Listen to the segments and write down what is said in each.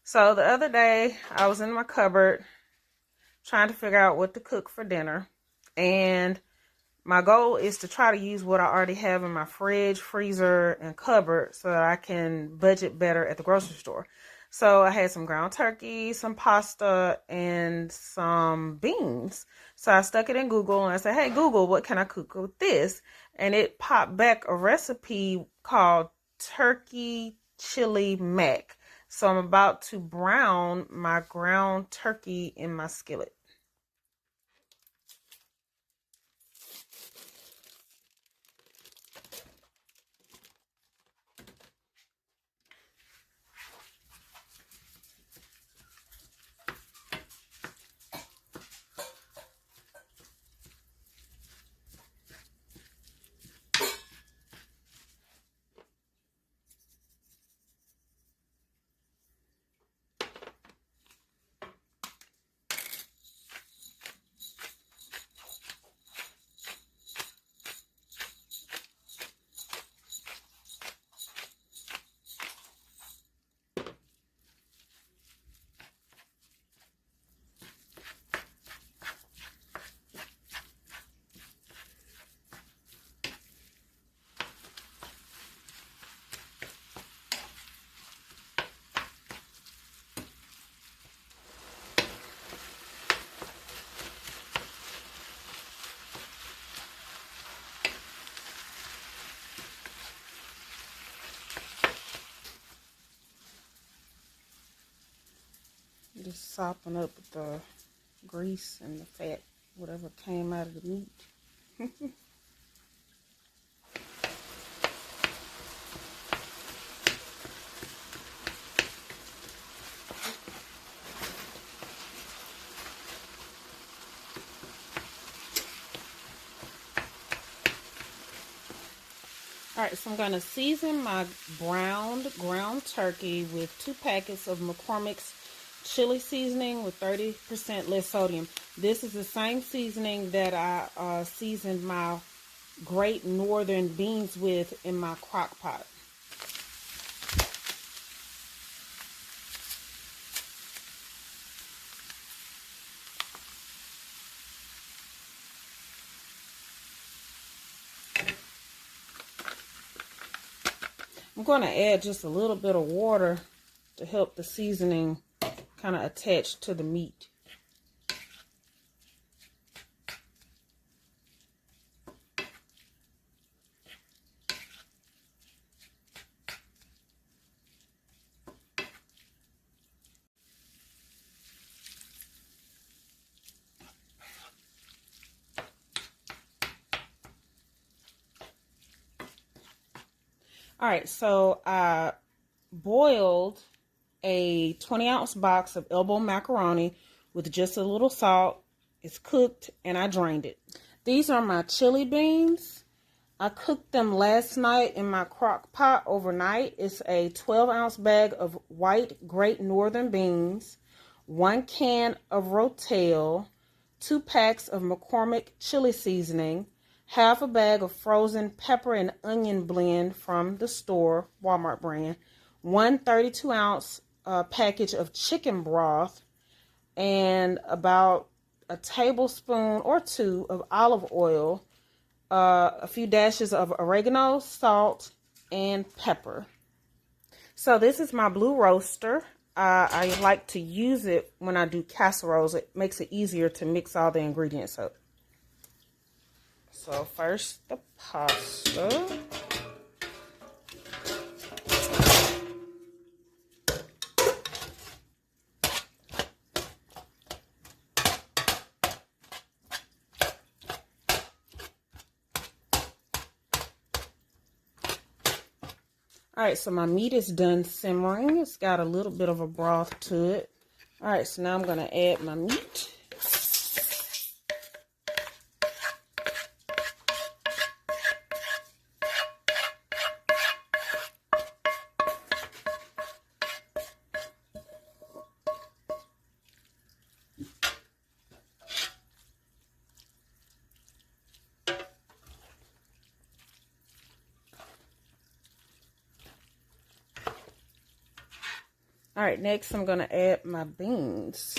So the other day, I was in my cupboard trying to figure out what to cook for dinner. And my goal is to try to use what I already have in my fridge, freezer, and cupboard so that I can budget better at the grocery store. So I had some ground turkey, some pasta, and some beans. So I stuck it in Google and I said, hey, Google, what can I cook with this? And it popped back a recipe called turkey chili mac. So I'm about to brown my ground turkey in my skillet. Just sopping up the grease and the fat, whatever came out of the meat. Alright, so I'm going to season my browned ground turkey with 2 packets of McCormick's chili seasoning with 30% less sodium. This is the same seasoning that I seasoned my Great Northern beans with in my crock pot. I'm going to add just a little bit of water to help the seasoning kind of attach to the meat. All right, so I boiled a 20-ounce box of elbow macaroni with just a little salt. It's cooked and I drained it. These are my chili beans. I cooked them last night in my crock pot overnight. It's a 12-ounce bag of white Great Northern beans, 1 can of Rotel, 2 packs of McCormick chili seasoning, half a bag of frozen pepper and onion blend from the store, Walmart brand, 1 32-ounce package of chicken broth, and about a tablespoon or 2 of olive oil, a few dashes of oregano, salt, and pepper. So this is my blue roaster. I like to use it when I do casseroles. It makes it easier to mix all the ingredients up. So first the pasta. Alright, so my meat is done simmering. It's got a little bit of a broth to it. Alright, so now I'm going to add my meat. All right, next I'm going to add my beans.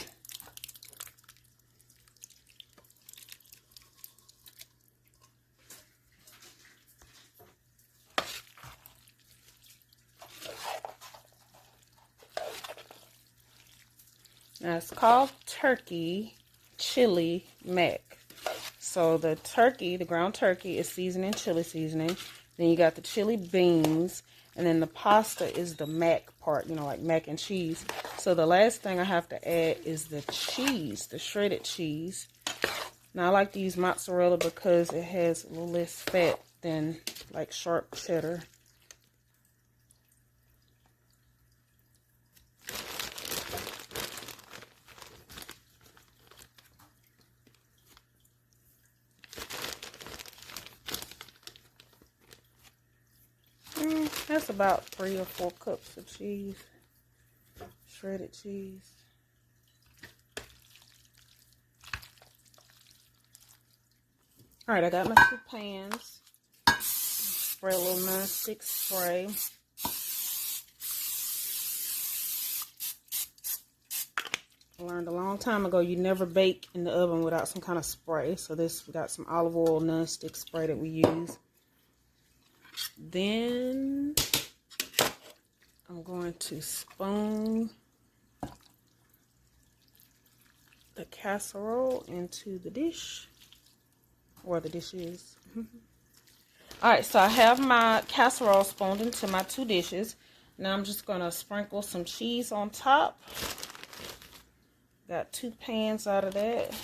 Now it's called turkey chili mac. So the turkey, the ground turkey, is seasoning, chili seasoning. Then you got the chili beans. And then the pasta is the mac part, you know, like mac and cheese. So the last thing I have to add is the cheese, the shredded cheese. Now I like to use mozzarella because it has a little less fat than like sharp cheddar. That's about 3 or 4 cups of cheese, shredded cheese. All right, I got my 2 pans. Spray a little nonstick spray. I learned a long time ago you never bake in the oven without some kind of spray. So we got some olive oil nonstick spray that we use. Then I'm going to spoon the casserole into the dish, or the dish is. All right, so I have my casserole spooned into my 2 dishes. Now I'm just going to sprinkle some cheese on top. Got 2 pans out of that.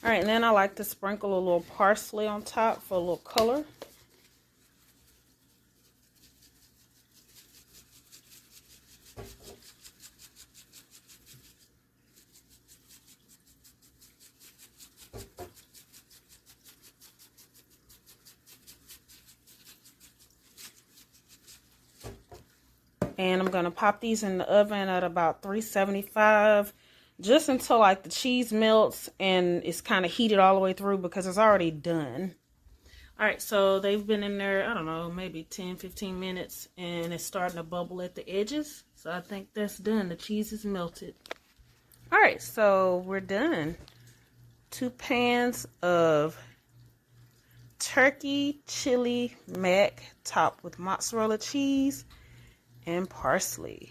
All right, and then I like to sprinkle a little parsley on top for a little color. And I'm going to pop these in the oven at about 375, just until like the cheese melts and it's kind of heated all the way through because it's already done. All right, so they've been in there, I don't know, maybe 10, 15 minutes, and it's starting to bubble at the edges. So I think that's done. The cheese is melted. All right, so we're done. 2 pans of turkey chili mac topped with mozzarella cheese and parsley.